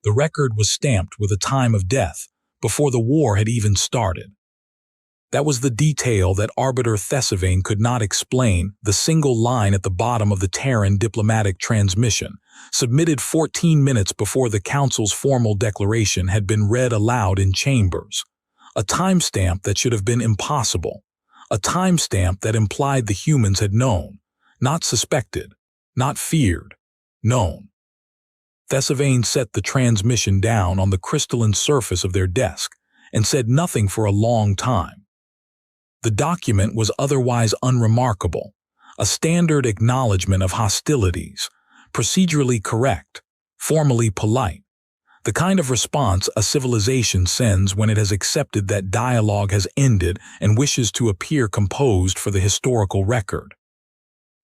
The record was stamped with a time of death before the war had even started. That was the detail that Arbiter Thesivane could not explain. The single line at the bottom of the Terran diplomatic transmission, submitted 14 minutes before the Council's formal declaration, had been read aloud in chambers. A timestamp that should have been impossible. A timestamp that implied the humans had known, not suspected, not feared, known. Thesivane set the transmission down on the crystalline surface of their desk and said nothing for a long time. The document was otherwise unremarkable, a standard acknowledgement of hostilities, procedurally correct, formally polite, the kind of response a civilization sends when it has accepted that dialogue has ended and wishes to appear composed for the historical record.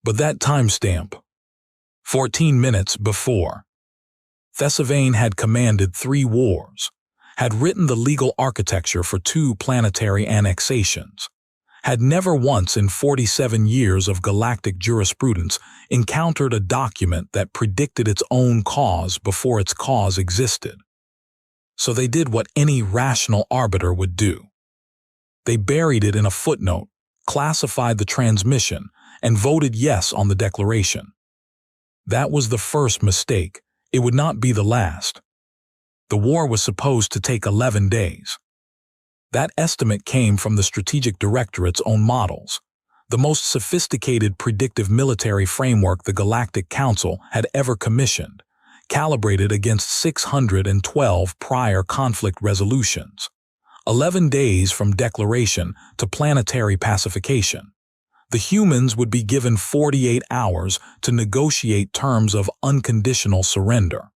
But that timestamp, 14 minutes before. Thesivane had commanded 3 wars, had written the legal architecture for 2 planetary annexations, had never once in 47 years of galactic jurisprudence encountered a document that predicted its own cause before its cause existed. So they did what any rational arbiter would do. They buried it in a footnote, classified the transmission, and voted yes on the declaration. That was the first mistake. It would not be the last. The war was supposed to take 11 days. That estimate came from the Strategic Directorate's own models, the most sophisticated predictive military framework the Galactic Council had ever commissioned, calibrated against 612 prior conflict resolutions. 11 days from declaration to planetary pacification. The humans would be given 48 hours to negotiate terms of unconditional surrender.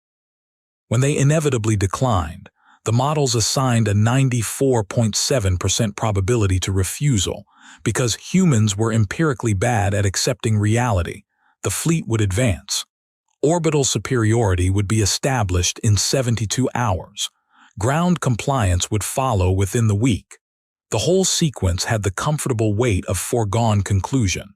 When they inevitably declined, the models assigned a 94.7% probability to refusal because humans were empirically bad at accepting reality. The fleet would advance. Orbital superiority would be established in 72 hours. Ground compliance would follow within the week. The whole sequence had the comfortable weight of foregone conclusion.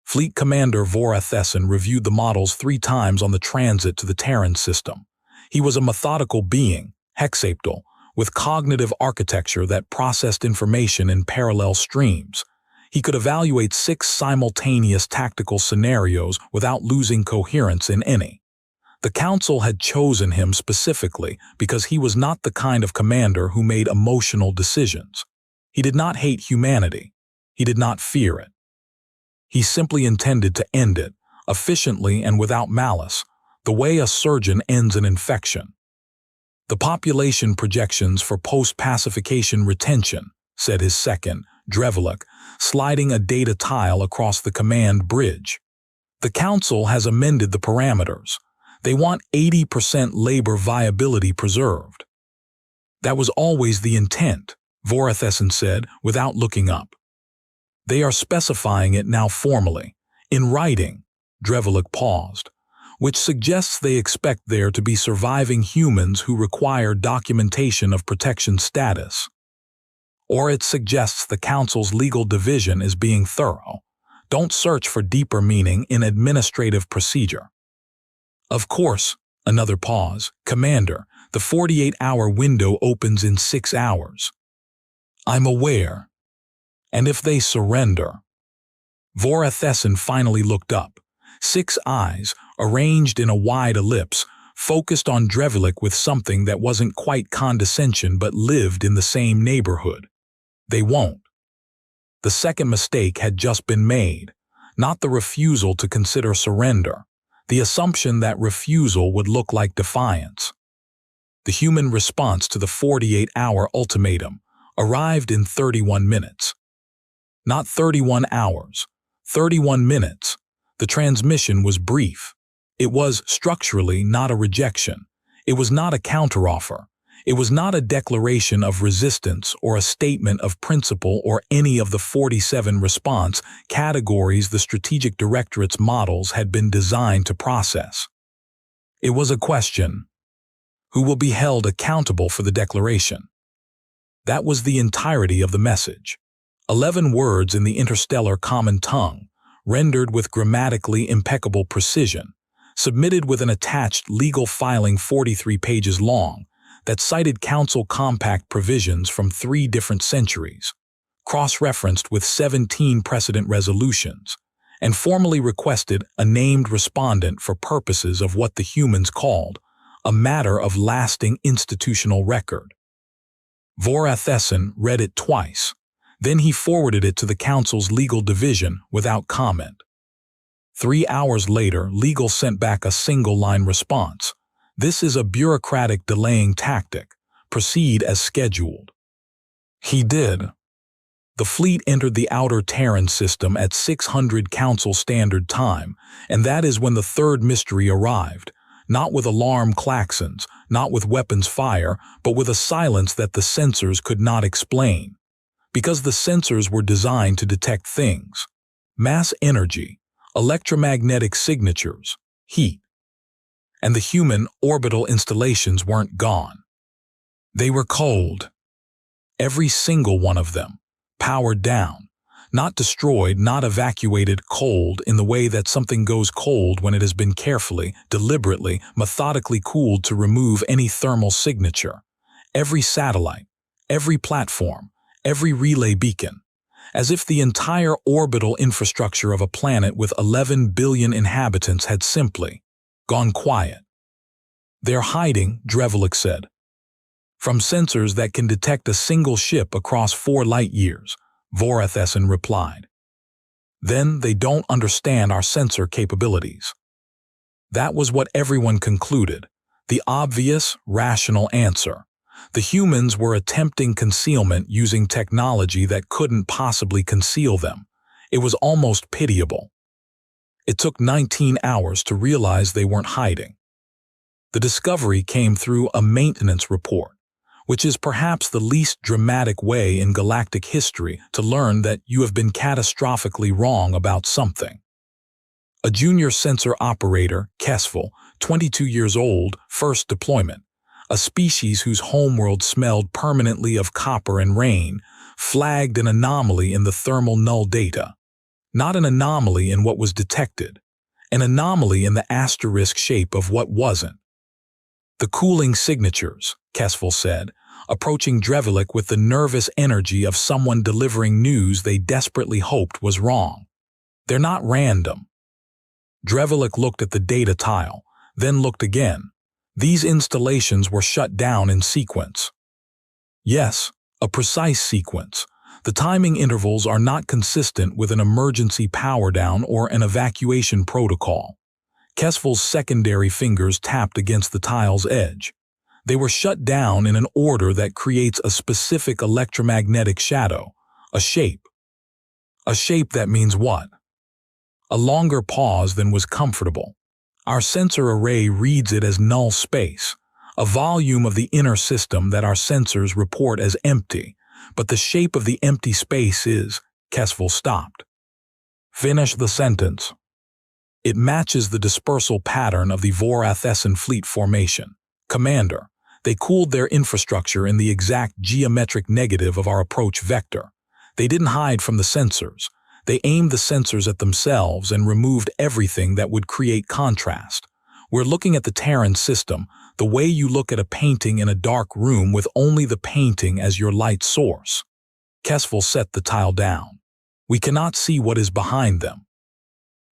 Fleet Commander Vora Thesson reviewed the models 3 times on the transit to the Terran system. He was a methodical being, hexaptal, with cognitive architecture that processed information in parallel streams. He could evaluate 6 simultaneous tactical scenarios without losing coherence in any. The Council had chosen him specifically because he was not the kind of commander who made emotional decisions. He did not hate humanity. He did not fear it. He simply intended to end it, efficiently and without malice, the way a surgeon ends an infection. The population projections for post-pacification retention, said his second, Drevalik, sliding a data tile across the command bridge. The Council has amended the parameters. They want 80% labor viability preserved. That was always the intent, Vora Thesson said, without looking up. They are specifying it now formally, in writing, Drevalik paused, which suggests they expect there to be surviving humans who require documentation of protection status. Or it suggests the Council's legal division is being thorough. Don't search for deeper meaning in administrative procedure. Of course, another pause, Commander, the 48-hour window opens in 6 hours. I'm aware. And if they surrender? Vora Thesson finally looked up. 6 eyes, arranged in a wide ellipse, focused on Drevalik with something that wasn't quite condescension but lived in the same neighborhood. They won't. The second mistake had just been made, not the refusal to consider surrender, the assumption that refusal would look like defiance. The human response to the 48-hour ultimatum arrived in 31 minutes. Not 31 hours, 31 minutes. The transmission was brief. It was structurally not a rejection. It was not a counteroffer. It was not a declaration of resistance or a statement of principle or any of the 47 response categories the Strategic Directorate's models had been designed to process. It was a question: who will be held accountable for the declaration? That was the entirety of the message. 11 words in the interstellar common tongue, rendered with grammatically impeccable precision, submitted with an attached legal filing 43 pages long that cited council compact provisions from 3 different centuries, cross-referenced with 17 precedent resolutions, and formally requested a named respondent for purposes of what the humans called a matter of lasting institutional record. Vorathesen read it twice. Then he forwarded it to the council's legal division without comment. 3 hours later, legal sent back a single-line response. This is a bureaucratic delaying tactic. Proceed as scheduled. He did. The fleet entered the outer Terran system at 600 Council Standard Time, and that is when the third mystery arrived, not with alarm klaxons, not with weapons fire, but with a silence that the sensors could not explain. Because the sensors were designed to detect things: mass energy, electromagnetic signatures, heat. And the human orbital installations weren't gone. They were cold. Every single one of them. Powered down, not destroyed, not evacuated, cold in the way that something goes cold when it has been carefully, deliberately, methodically cooled to remove any thermal signature. Every satellite, every platform, every relay beacon, as if the entire orbital infrastructure of a planet with 11 billion inhabitants had simply gone quiet. They're hiding, Drevlik said, from sensors that can detect a single ship across 4 light-years, Vorathesen replied. Then they don't understand our sensor capabilities. That was what everyone concluded, the obvious, rational answer. The humans were attempting concealment using technology that couldn't possibly conceal them. It was almost pitiable. It took 19 hours to realize they weren't hiding. The discovery came through a maintenance report, which is perhaps the least dramatic way in galactic history to learn that you have been catastrophically wrong about something. A junior sensor operator, Kesvel, 22 years old, first deployment, a species whose homeworld smelled permanently of copper and rain, flagged an anomaly in the thermal null data. Not an anomaly in what was detected, an anomaly in the asterisk shape of what wasn't. The cooling signatures, Kesvel said, approaching Drevlik with the nervous energy of someone delivering news they desperately hoped was wrong. They're not random. Drevlik looked at the data tile, then looked again. These installations were shut down in sequence. Yes, a precise sequence. The timing intervals are not consistent with an emergency power down or an evacuation protocol. Kesvel's secondary fingers tapped against the tile's edge. They were shut down in an order that creates a specific electromagnetic shadow, a shape. A shape that means what? A longer pause than was comfortable. Our sensor array reads it as null space, a volume of the inner system that our sensors report as empty, but the shape of the empty space is, Kesvel stopped. Finish the sentence. It matches the dispersal pattern of the Vorathesen fleet formation. Commander, they cooled their infrastructure in the exact geometric negative of our approach vector. They didn't hide from the sensors. They aimed the sensors at themselves and removed everything that would create contrast. We're looking at the Terran system, the way you look at a painting in a dark room with only the painting as your light source. Kesvel set the tile down. We cannot see what is behind them.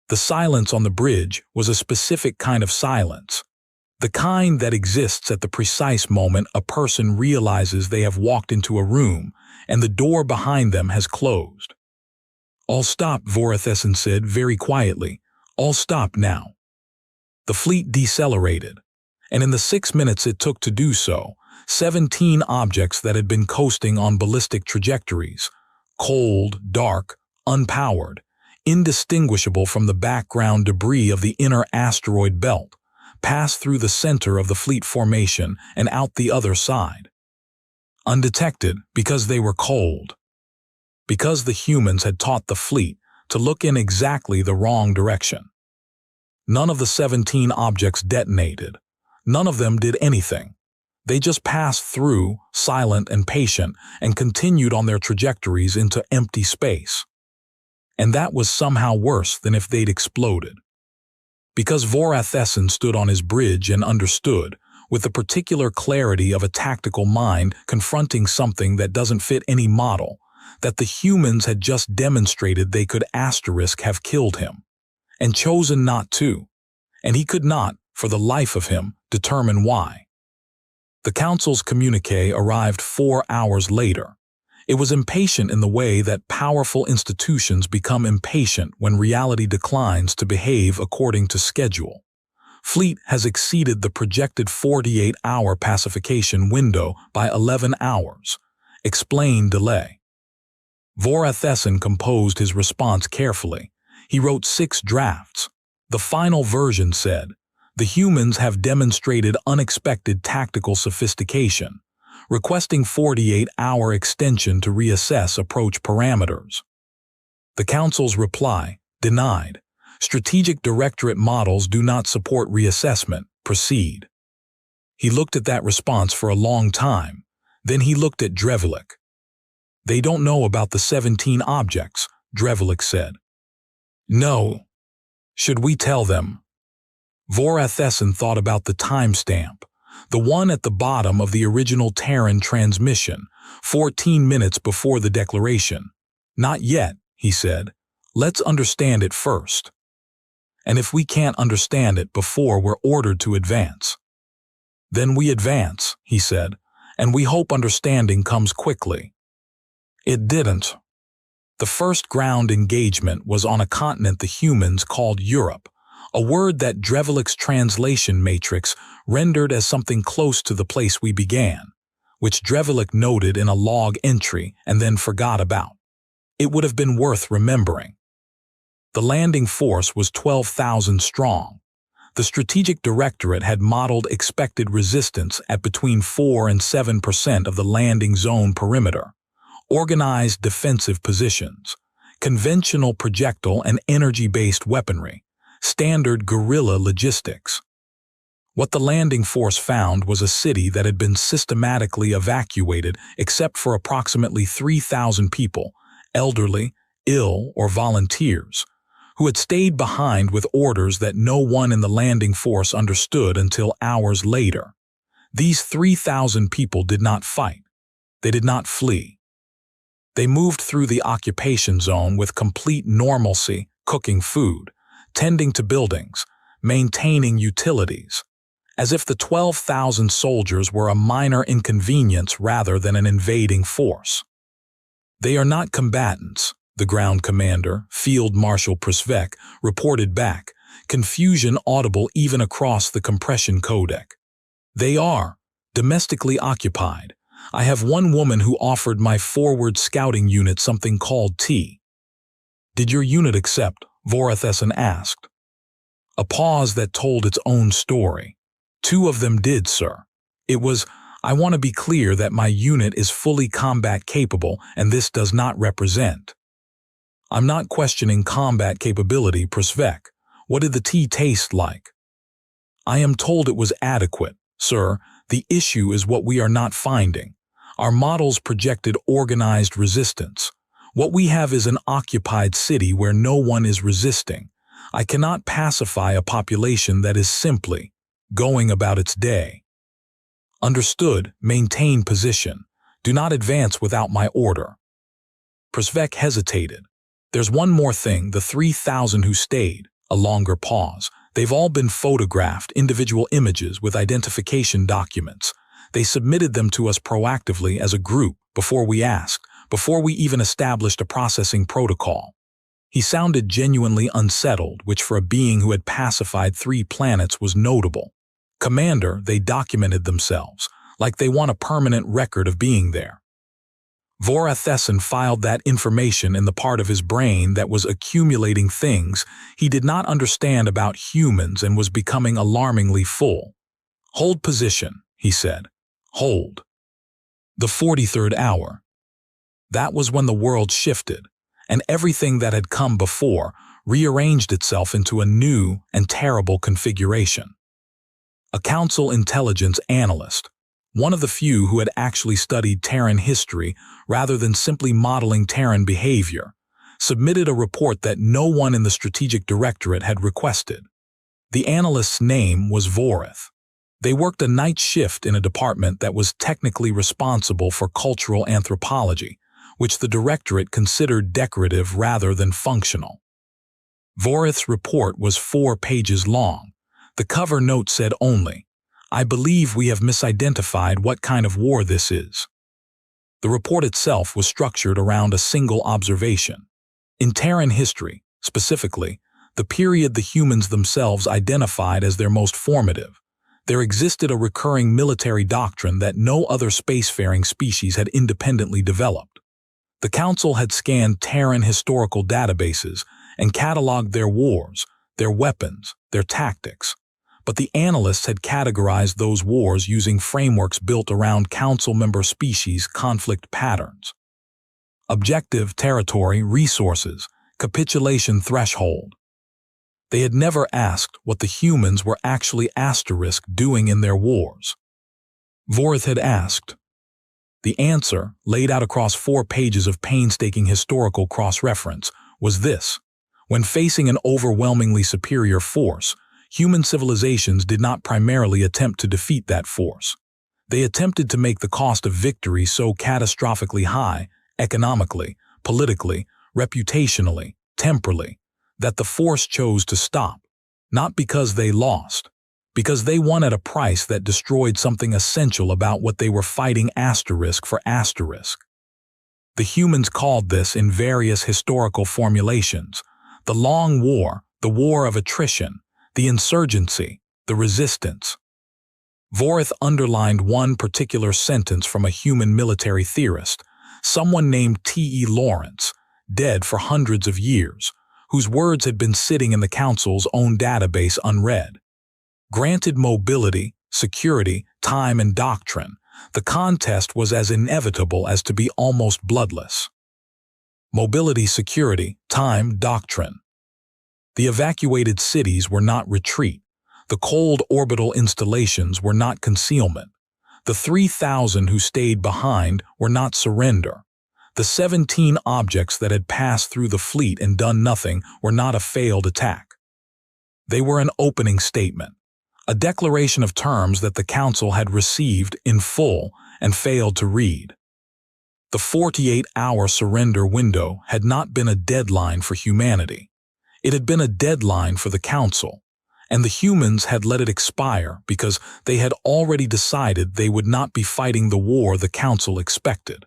The silence on the bridge was a specific kind of silence. The kind that exists at the precise moment a person realizes they have walked into a room and the door behind them has closed. All stop, Vorathesen said very quietly. All stop now. The fleet decelerated, and in the 6 minutes it took to do so, 17 objects that had been coasting on ballistic trajectories, cold, dark, unpowered, indistinguishable from the background debris of the inner asteroid belt, passed through the center of the fleet formation and out the other side. Undetected because they were cold. Because the humans had taught the fleet to look in exactly the wrong direction. None of the 17 objects detonated. None of them did anything. They just passed through, silent and patient, and continued on their trajectories into empty space. And that was somehow worse than if they'd exploded. Because Vorathesson stood on his bridge and understood, with the particular clarity of a tactical mind confronting something that doesn't fit any model, that the humans had just demonstrated they could have killed him, and chosen not to, and he could not, for the life of him, determine why. The Council's communique arrived 4 hours later. It was impatient in the way that powerful institutions become impatient when reality declines to behave according to schedule. Fleet has exceeded the projected 48-hour pacification window by 11 hours. Explain delay. Vorathesson composed his response carefully. He wrote 6 drafts. The final version said, "The humans have demonstrated unexpected tactical sophistication, requesting 48-hour extension to reassess approach parameters." The Council's reply, denied. Strategic Directorate models do not support reassessment. Proceed. He looked at that response for a long time. Then he looked at Drevlik. They don't know about the 17 objects, Drevlik said. No. Should we tell them? Vorathesson thought about the timestamp. The one at the bottom of the original Terran transmission, 14 minutes before the declaration. Not yet, he said. Let's understand it first. And if we can't understand it before we're ordered to advance? Then we advance, he said, and we hope understanding comes quickly. It didn't. The first ground engagement was on a continent the humans called Europe, a word that Drevlik's translation matrix rendered as something close to the place we began, which Drevlik noted in a log entry and then forgot about. It would have been worth remembering. The landing force was 12,000 strong. The Strategic Directorate had modeled expected resistance at between 4 and 7% of the landing zone perimeter, organized defensive positions, conventional projectile and energy-based weaponry, standard guerrilla logistics. What the landing force found was a city that had been systematically evacuated except for approximately 3,000 people, elderly, ill, or volunteers, who had stayed behind with orders that no one in the landing force understood until hours later. These 3,000 people did not fight. They did not flee. They moved through the occupation zone with complete normalcy, cooking food, tending to buildings, maintaining utilities, as if the 12,000 soldiers were a minor inconvenience rather than an invading force. They are not combatants, the ground commander, Field Marshal Przvek, reported back, confusion audible even across the compression codec. They are domestically occupied. I have one woman who offered my forward scouting unit something called tea. Did your unit accept? Vorathesson asked. A pause that told its own story. 2 of them did, sir. It was, I want to be clear that my unit is fully combat capable and this does not represent. I'm not questioning combat capability, Przvek. What did the tea taste like? I am told it was adequate, sir. The issue is what we are not finding. Our models projected organized resistance. What we have is an occupied city where no one is resisting. I cannot pacify a population that is simply going about its day. Understood. Maintain position. Do not advance without my order. Przvek hesitated. There's one more thing, the 3,000 who stayed. A longer pause. They've all been photographed, individual images with identification documents. They submitted them to us proactively as a group before we asked, before we even established a processing protocol. He sounded genuinely unsettled, which for a being who had pacified 3 planets was notable. Commander, they documented themselves, like they want a permanent record of being there. Vorathesson filed that information in the part of his brain that was accumulating things he did not understand about humans and was becoming alarmingly full. Hold position, he said. Hold. The 43rd hour. That was when the world shifted, and everything that had come before rearranged itself into a new and terrible configuration. A Council intelligence analyst, one of the few who had actually studied Terran history rather than simply modeling Terran behavior, submitted a report that no one in the Strategic Directorate had requested. The analyst's name was Vorith. They worked a night shift in a department that was technically responsible for cultural anthropology, which the directorate considered decorative rather than functional. Vorith's report was 4 pages long. The cover note said only, "I believe we have misidentified what kind of war this is." The report itself was structured around a single observation. In Terran history, specifically, the period the humans themselves identified as their most formative, there existed a recurring military doctrine that no other spacefaring species had independently developed. The Council had scanned Terran historical databases and cataloged their wars, their weapons, their tactics, but the analysts had categorized those wars using frameworks built around Council member species conflict patterns. Objective, territory, resources, capitulation threshold. They had never asked what the humans were actually doing in their wars. Vorith had asked. The answer, laid out across 4 pages of painstaking historical cross-reference, was this: when facing an overwhelmingly superior force, human civilizations did not primarily attempt to defeat that force. They attempted to make the cost of victory so catastrophically high, economically, politically, reputationally, temporally, that the force chose to stop, not because they lost, because they won at a price that destroyed something essential about what they were fighting for. The humans called this in various historical formulations: the Long War, the War of Attrition, the Insurgency, the Resistance. Vorith underlined one particular sentence from a human military theorist, someone named T.E. Lawrence, dead for hundreds of years, whose words had been sitting in the Council's own database unread. Granted mobility, security, time, and doctrine, the contest was as inevitable as to be almost bloodless. Mobility, security, time, doctrine. The evacuated cities were not retreat. The cold orbital installations were not concealment. The 3,000 who stayed behind were not surrender. The 17 objects that had passed through the fleet and done nothing were not a failed attack. They were an opening statement, a declaration of terms that the Council had received in full and failed to read. The 48-hour surrender window had not been a deadline for humanity. It had been a deadline for the Council, and the humans had let it expire because they had already decided they would not be fighting the war the Council expected.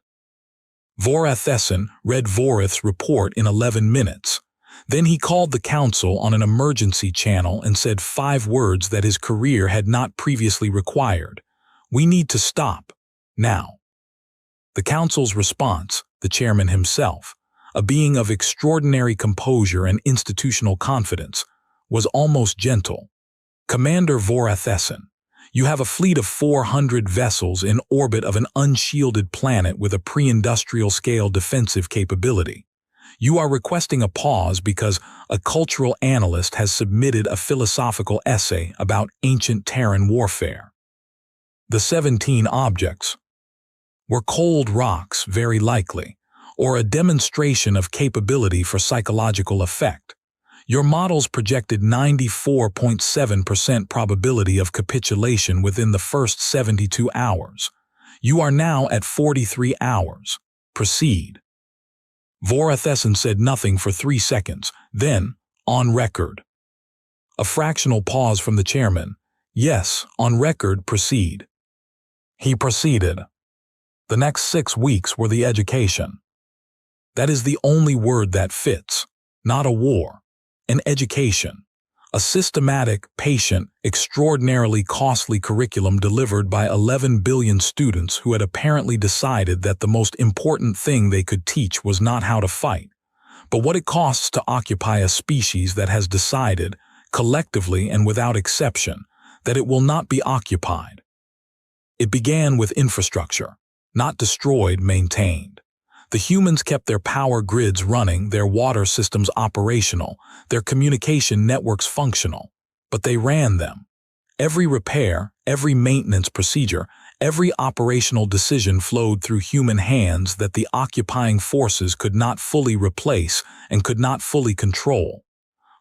Vorith read Vorith's report in 11 minutes. Then he called the Council on an emergency channel and said 5 words that his career had not previously required. "We need to stop. Now." The Council's response, the chairman himself, a being of extraordinary composure and institutional confidence, was almost gentle. "Commander Vorith, you have a fleet of 400 vessels in orbit of an unshielded planet with a pre-industrial scale defensive capability. You are requesting a pause because a cultural analyst has submitted a philosophical essay about ancient Terran warfare. The 17 objects were cold rocks, very likely, or a demonstration of capability for psychological effect. Your models projected 94.7% probability of capitulation within the first 72 hours. You are now at 43 hours. Proceed." Vorith said nothing for 3 seconds, then, "On record." A fractional pause from the chairman. "Yes, on record, proceed." He proceeded. "The next 6 weeks were the education. That is the only word that fits. Not a war. An education. A systematic, patient, extraordinarily costly curriculum delivered by 11 billion students who had apparently decided that the most important thing they could teach was not how to fight, but what it costs to occupy a species that has decided, collectively and without exception, that it will not be occupied. It began with infrastructure, not destroyed, maintained. The humans kept their power grids running, their water systems operational, their communication networks functional, but they ran them. Every repair, every maintenance procedure, every operational decision flowed through human hands that the occupying forces could not fully replace and could not fully control.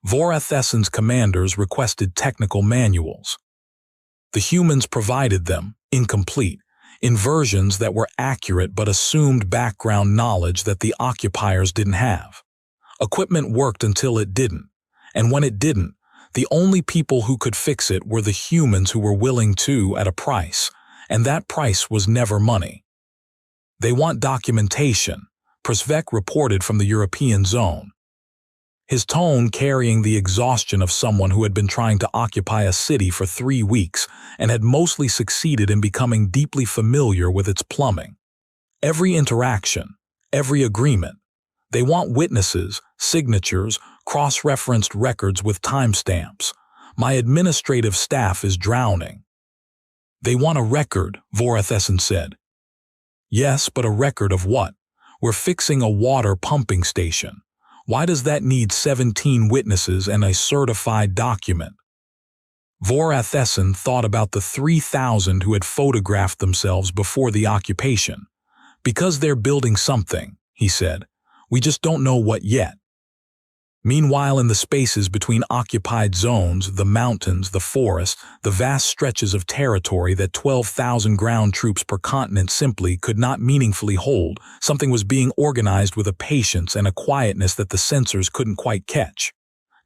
Vorathessen's commanders requested technical manuals. The humans provided them, incomplete, in versions that were accurate but assumed background knowledge that the occupiers didn't have. Equipment worked until it didn't, and when it didn't, the only people who could fix it were the humans who were willing to at a price, and that price was never money. They want documentation, Przvek reported from the European zone, his tone carrying the exhaustion of someone who had been trying to occupy a city for 3 weeks and had mostly succeeded in becoming deeply familiar with its plumbing. Every interaction, every agreement. They want witnesses, signatures, cross-referenced records with timestamps. My administrative staff is drowning. They want a record, Vorathessen said. Yes, but a record of what? We're fixing a water pumping station. Why does that need 17 witnesses and a certified document? Vorathessen thought about the 3,000 who had photographed themselves before the occupation. Because they're building something, he said. We just don't know what yet. Meanwhile, in the spaces between occupied zones, the mountains, the forest, the vast stretches of territory that 12,000 ground troops per continent simply could not meaningfully hold, something was being organized with a patience and a quietness that the sensors couldn't quite catch.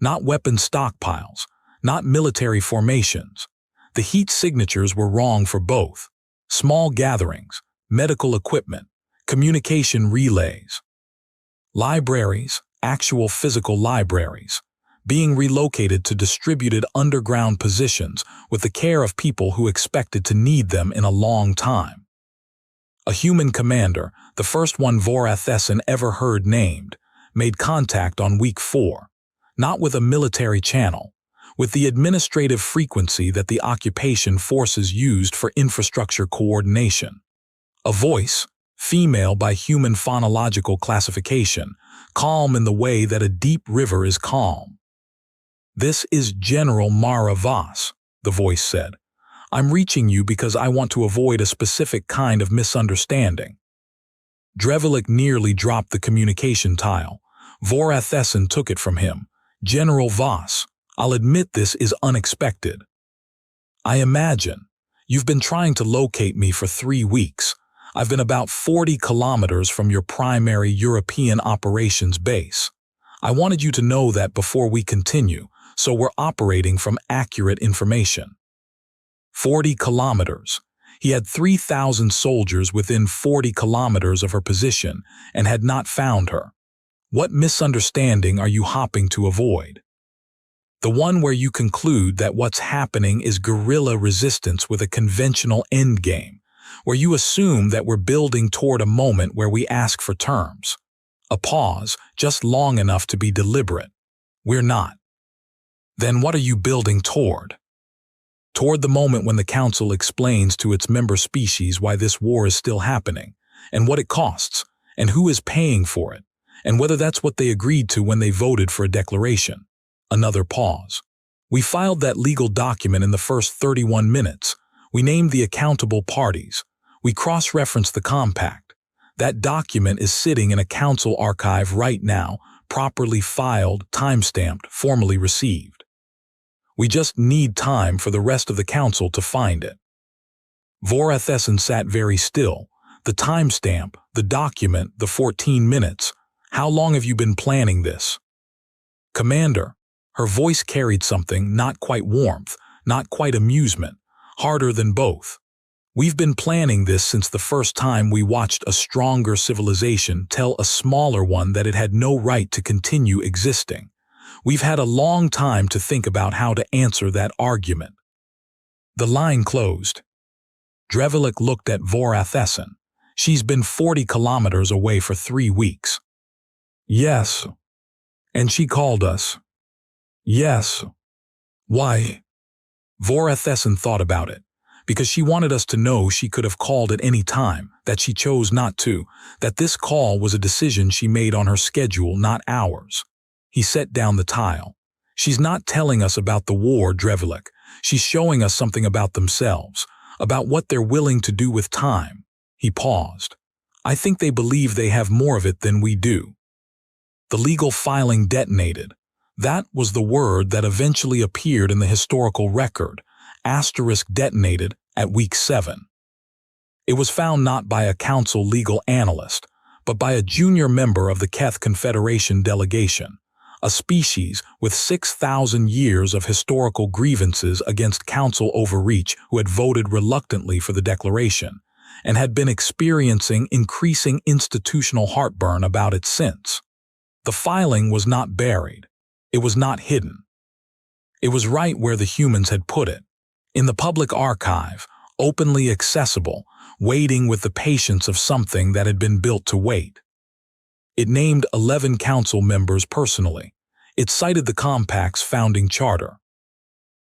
Not weapon stockpiles, not military formations. The heat signatures were wrong for both. Small gatherings, medical equipment, communication relays. Libraries, actual physical libraries, being relocated to distributed underground positions with the care of people who expected to need them in a long time. A human commander, the first one Vorathessen ever heard named, made contact on week 4, not with a military channel, with the administrative frequency that the occupation forces used for infrastructure coordination. A voice, female by human phonological classification, calm in the way that a deep river is calm. This is General Vas, the voice said. I'm reaching you because I want to avoid a specific kind of misunderstanding. Drevalik nearly dropped the communication tile. Vorathessen took it from him. General Vas, I'll admit this is unexpected. I imagine. You've been trying to locate me for 3 weeks. I've been about 40 kilometers from your primary European operations base. I wanted you to know that before we continue, so we're operating from accurate information. 40 kilometers. He had 3,000 soldiers within 40 kilometers of her position and had not found her. What misunderstanding are you hopping to avoid? The one where you conclude that what's happening is guerrilla resistance with a conventional endgame, where you assume that we're building toward a moment where we ask for terms. A pause, just long enough to be deliberate. We're not. Then what are you building toward? Toward the moment when the Council explains to its member species why this war is still happening, and what it costs, and who is paying for it, and whether that's what they agreed to when they voted for a declaration. Another pause. We filed that legal document in the first 31 minutes. We named the accountable parties. We cross-referenced the compact. That document is sitting in a council archive right now, properly filed, timestamped, formally received. We just need time for the rest of the council to find it. Vorathessen sat very still. The timestamp, the document, the 14 minutes. How long have you been planning this? Commander. Her voice carried something, not quite warmth, not quite amusement, harder than both. We've been planning this since the first time we watched a stronger civilization tell a smaller one that it had no right to continue existing. We've had a long time to think about how to answer that argument. The line closed. Drevalik looked at Vorathessen. She's been 40 kilometers away for 3 weeks. Yes. And she called us. Yes. Why? Vorathessen thought about it. Because she wanted us to know she could have called at any time, that she chose not to, that this call was a decision she made on her schedule, not ours. He set down the tile. She's not telling us about the war, Drevalik. She's showing us something about themselves, about what they're willing to do with time. He paused. I think they believe they have more of it than we do. The legal filing detonated. That was the word that eventually appeared in the historical record, *detonated at week 7. It was found not by a council legal analyst, but by a junior member of the Keth Confederation delegation, a species with 6,000 years of historical grievances against council overreach who had voted reluctantly for the declaration, and had been experiencing increasing institutional heartburn about it since. The filing was not buried. It was not hidden. It was right where the humans had put it, in the public archive, openly accessible, waiting with the patience of something that had been built to wait. It named 11 council members personally. It cited the Compact's founding charter.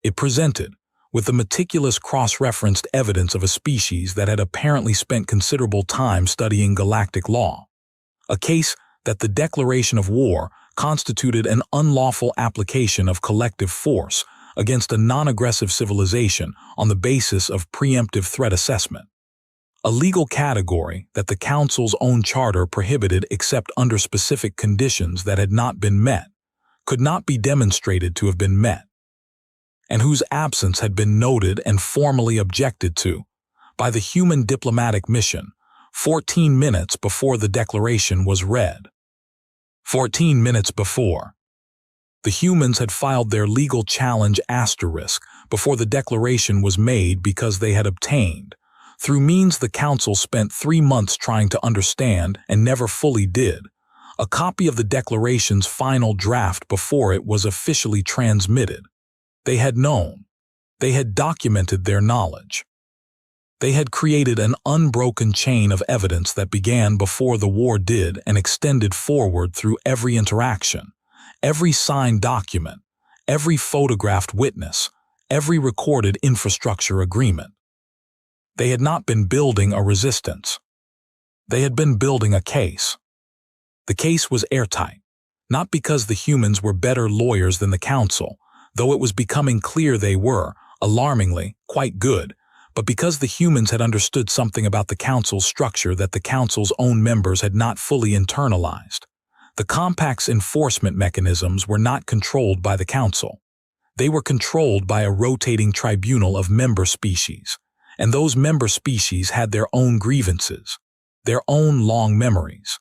It presented, with the meticulous cross-referenced evidence of a species that had apparently spent considerable time studying galactic law, a case that the declaration of war constituted an unlawful application of collective force against a non-aggressive civilization on the basis of preemptive threat assessment, a legal category that the Council's own charter prohibited except under specific conditions that had not been met, could not be demonstrated to have been met, and whose absence had been noted and formally objected to by the human diplomatic mission 14 minutes before the declaration was read. 14 minutes before. The humans had filed their legal challenge before the declaration was made because they had obtained, through means the Council spent 3 months trying to understand and never fully did, a copy of the declaration's final draft before it was officially transmitted. They had known. They had documented their knowledge. They had created an unbroken chain of evidence that began before the war did and extended forward through every interaction, every signed document, every photographed witness, every recorded infrastructure agreement. They had not been building a resistance. They had been building a case. The case was airtight, not because the humans were better lawyers than the Council, though it was becoming clear they were, alarmingly, quite good, but because the humans had understood something about the Council's structure that the Council's own members had not fully internalized. The Compact's enforcement mechanisms were not controlled by the Council. They were controlled by a rotating tribunal of member species, and those member species had their own grievances, their own long memories,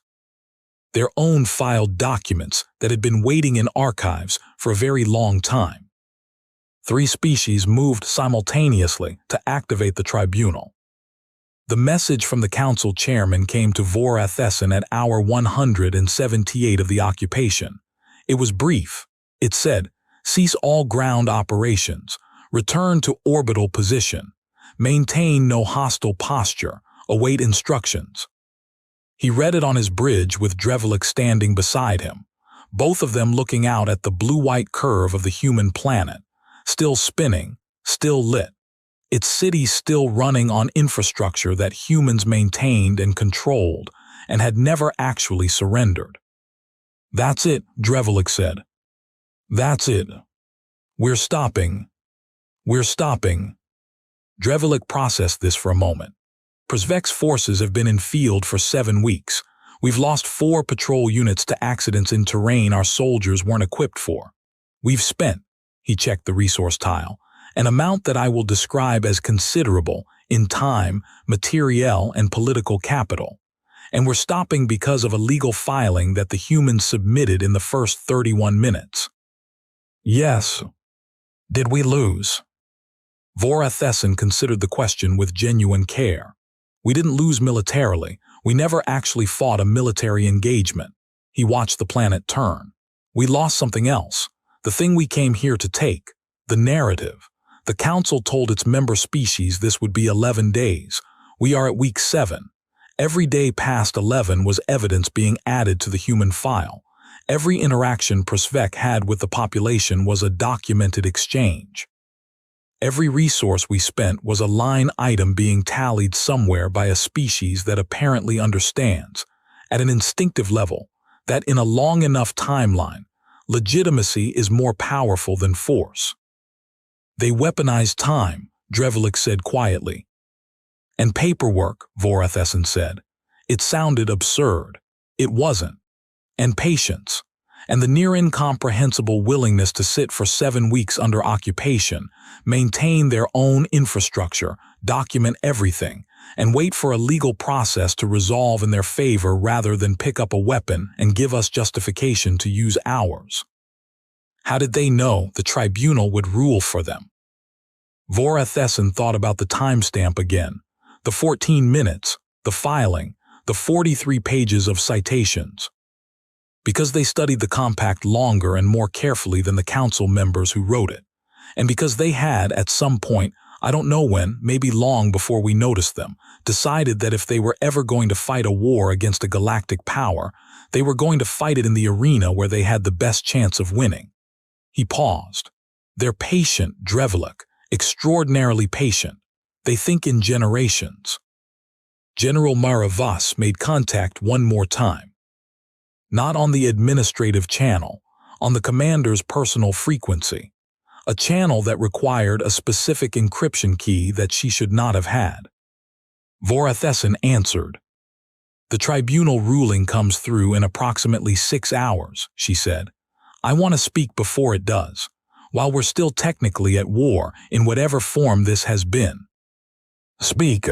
their own filed documents that had been waiting in archives for a very long time. 3 species moved simultaneously to activate the tribunal. The message from the Council chairman came to Vorathesan at hour 178 of the occupation. It was brief. It said, "Cease all ground operations. Return to orbital position. Maintain no hostile posture. Await instructions." He read it on his bridge with Drevlik standing beside him, both of them looking out at the blue-white curve of the human planet, still spinning, still lit, its cities still running on infrastructure that humans maintained and controlled and had never actually surrendered. "That's it," Drevlik said. "That's it. We're stopping. We're stopping." Drevlik processed this for a moment. Przvek's forces have been in field for 7 weeks. We've lost 4 patrol units to accidents in terrain our soldiers weren't equipped for. We've spent, he checked the resource tile, an amount that I will describe as considerable in time, materiel, and political capital. And we're stopping because of a legal filing that the humans submitted in the first 31 minutes. Yes. Did we lose? Vorathesan considered the question with genuine care. We didn't lose militarily. We never actually fought a military engagement. He watched the planet turn. We lost something else. The thing we came here to take. The narrative. The Council told its member species this would be 11 days. We are at week 7. Every day past 11 was evidence being added to the human file. Every interaction Przvek had with the population was a documented exchange. Every resource we spent was a line item being tallied somewhere by a species that apparently understands, at an instinctive level, that in a long enough timeline, legitimacy is more powerful than force. They weaponized time, Drevlik said quietly. And paperwork, Vorathesan said. It sounded absurd. It wasn't. And patience. and the near-incomprehensible willingness to sit for 7 weeks under occupation, maintain their own infrastructure, document everything, and wait for a legal process to resolve in their favor rather than pick up a weapon and give us justification to use ours. How did they know the tribunal would rule for them? Vorathesson thought about the timestamp again, the 14 minutes, the filing, the 43 pages of citations. Because they studied the compact longer and more carefully than the council members who wrote it, and because they had, at some point, I don't know when, maybe long before we noticed them, decided that if they were ever going to fight a war against a galactic power, they were going to fight it in the arena where they had the best chance of winning. He paused. They're patient, Drevlik, extraordinarily patient. They think in generations. General Vas made contact one more time. Not on the administrative channel, on the commander's personal frequency, a channel that required a specific encryption key that she should not have had. Vorathesson answered. The tribunal ruling comes through in approximately 6 hours, she said. I want to speak before it does, while we're still technically at war in whatever form this has been. Speak.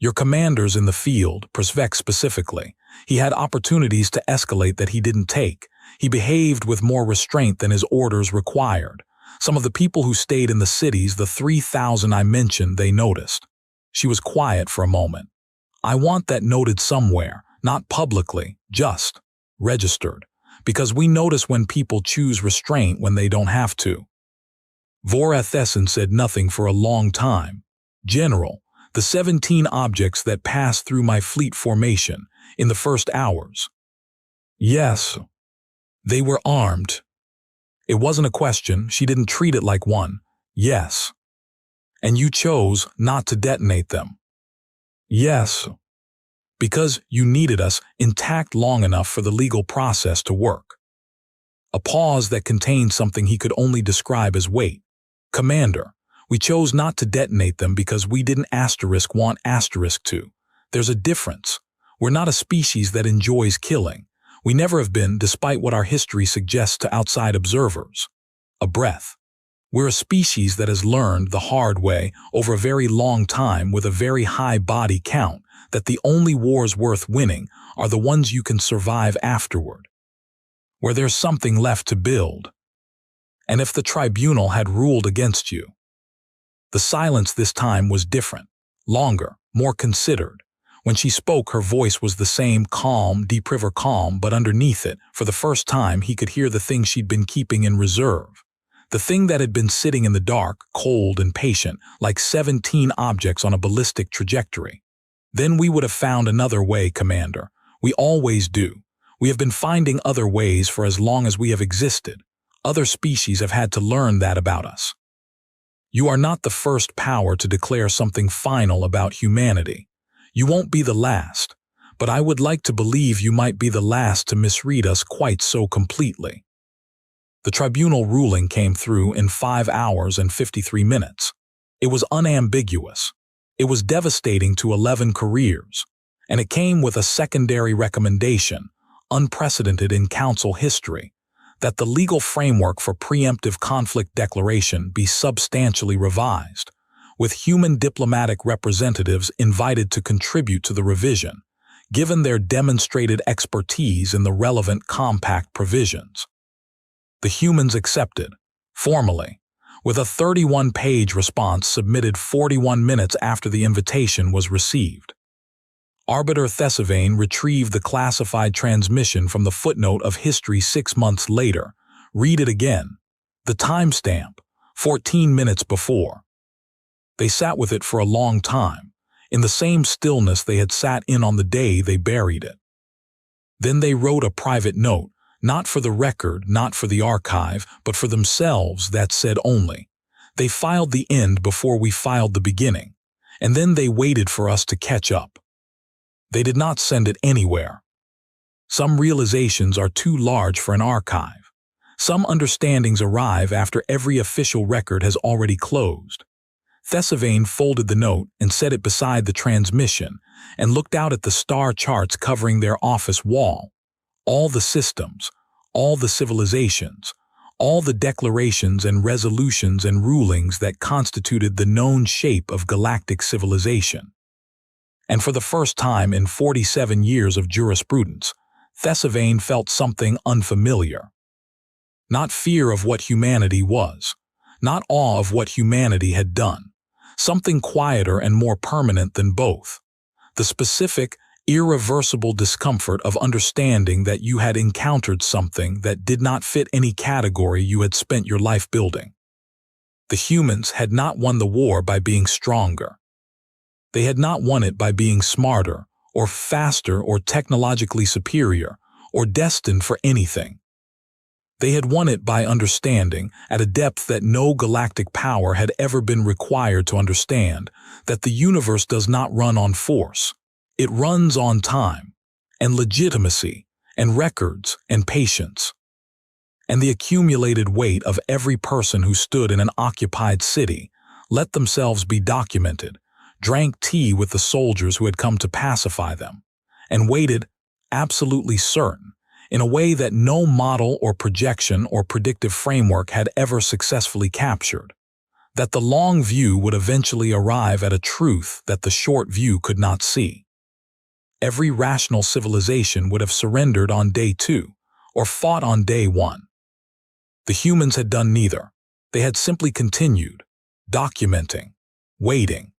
Your commander's in the field, Przvek specifically. He had opportunities to escalate that he didn't take. He behaved with more restraint than his orders required. Some of the people who stayed in the cities, the 3,000 I mentioned, they noticed. She was quiet for a moment. I want that noted somewhere, not publicly, just registered, because we notice when people choose restraint when they don't have to. Vorathesson said nothing for a long time. General, the 17 objects that passed through my fleet formation in the first hours. Yes. They were armed. It wasn't a question, she didn't treat it like one. Yes. And you chose not to detonate them. Yes. Because you needed us intact long enough for the legal process to work. A pause that contained something he could only describe as wait. Commander, we chose not to detonate them because we didn't want to. There's a difference. We're not a species that enjoys killing. We never have been, despite what our history suggests to outside observers. A breath. We're a species that has learned the hard way over a very long time with a very high body count that the only wars worth winning are the ones you can survive afterward, where there's something left to build. And if the tribunal had ruled against you. The silence this time was different, longer, more considered. When she spoke, her voice was the same calm, deep river calm, but underneath it, for the first time, he could hear the thing she'd been keeping in reserve. The thing that had been sitting in the dark, cold and patient, like 17 objects on a ballistic trajectory. Then we would have found another way, Commander. We always do. We have been finding other ways for as long as we have existed. Other species have had to learn that about us. You are not the first power to declare something final about humanity. You won't be the last, but I would like to believe you might be the last to misread us quite so completely. The tribunal ruling came through in 5 hours and 53 minutes. It was unambiguous. It was devastating to 11 careers, and it came with a secondary recommendation, unprecedented in council history, that the legal framework for preemptive conflict declaration be substantially revised, with human diplomatic representatives invited to contribute to the revision, given their demonstrated expertise in the relevant compact provisions. The humans accepted, formally, with a 31-page response submitted 41 minutes after the invitation was received. Arbiter Thesivane retrieved the classified transmission from the footnote of history 6 months later. Read it again. The timestamp, 14 minutes before. They sat with it for a long time, in the same stillness they had sat in on the day they buried it. Then they wrote a private note, not for the record, not for the archive, but for themselves, that said only, they filed the end before we filed the beginning, and then they waited for us to catch up. They did not send it anywhere. Some realizations are too large for an archive. Some understandings arrive after every official record has already closed. Thesivane folded the note and set it beside the transmission and looked out at the star charts covering their office wall. All the systems, all the civilizations, all the declarations and resolutions and rulings that constituted the known shape of galactic civilization. And for the first time in 47 years of jurisprudence, Thesevain felt something unfamiliar. Not fear of what humanity was, not awe of what humanity had done, something quieter and more permanent than both. The specific, irreversible discomfort of understanding that you had encountered something that did not fit any category you had spent your life building. The humans had not won the war by being stronger. They had not won it by being smarter, or faster, or technologically superior, or destined for anything. They had won it by understanding, at a depth that no galactic power had ever been required to understand, that the universe does not run on force. It runs on time, and legitimacy, and records, and patience. And the accumulated weight of every person who stood in an occupied city, let themselves be documented, drank tea with the soldiers who had come to pacify them, and waited, absolutely certain, in a way that no model or projection or predictive framework had ever successfully captured, that the long view would eventually arrive at a truth that the short view could not see. Every rational civilization would have surrendered on day 2, or fought on day 1. The humans had done neither. They had simply continued, documenting, waiting,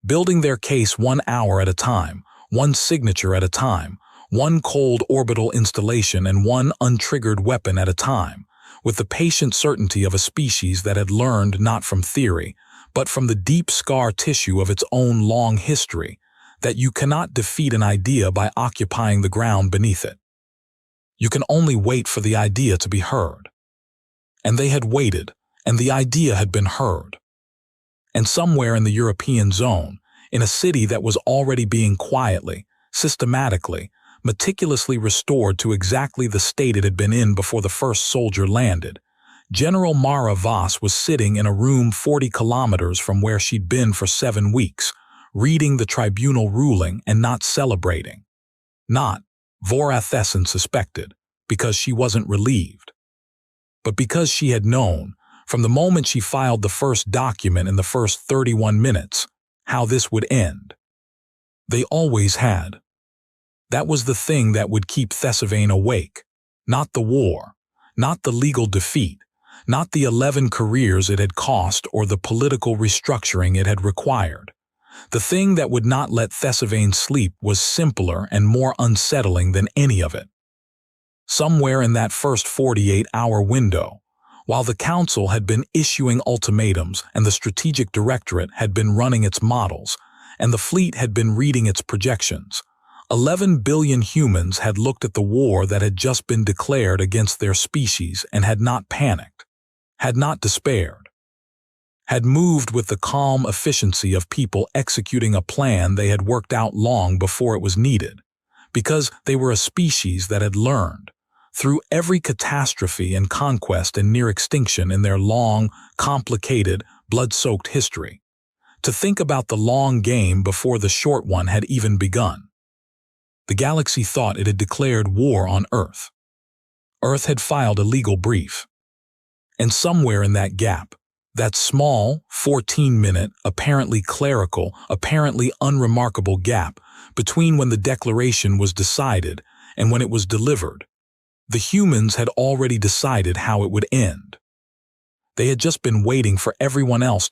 building their case 1 hour at a time, one signature at a time, one cold orbital installation and one untriggered weapon at a time, with the patient certainty of a species that had learned not from theory, but from the deep scar tissue of its own long history, that you cannot defeat an idea by occupying the ground beneath it. You can only wait for the idea to be heard. And they had waited, and the idea had been heard. And somewhere in the European zone, in a city that was already being quietly, systematically, meticulously restored to exactly the state it had been in before the first soldier landed, General Vas was sitting in a room 40 kilometers from where she'd been for 7 weeks, reading the tribunal ruling and not celebrating. Not, Vorathesen suspected, because she wasn't relieved, but because she had known, from the moment she filed the first document in the first 31 minutes, how this would end. They always had. That was the thing that would keep Thesevain awake, not the war, not the legal defeat, not the 11 careers it had cost or the political restructuring it had required. The thing that would not let Thesevain sleep was simpler and more unsettling than any of it. Somewhere in that first 48-hour window, while the Council had been issuing ultimatums and the Strategic Directorate had been running its models and the fleet had been reading its projections, 11 billion humans had looked at the war that had just been declared against their species and had not panicked, had not despaired, had moved with the calm efficiency of people executing a plan they had worked out long before it was needed, because they were a species that had learned, through every catastrophe and conquest and near extinction in their long, complicated, blood-soaked history, to think about the long game before the short one had even begun. The galaxy thought it had declared war on Earth. Earth had filed a legal brief. And somewhere in that gap, that small, 14-minute, apparently clerical, apparently unremarkable gap between when the declaration was decided and when it was delivered, the humans had already decided how it would end. They had just been waiting for everyone else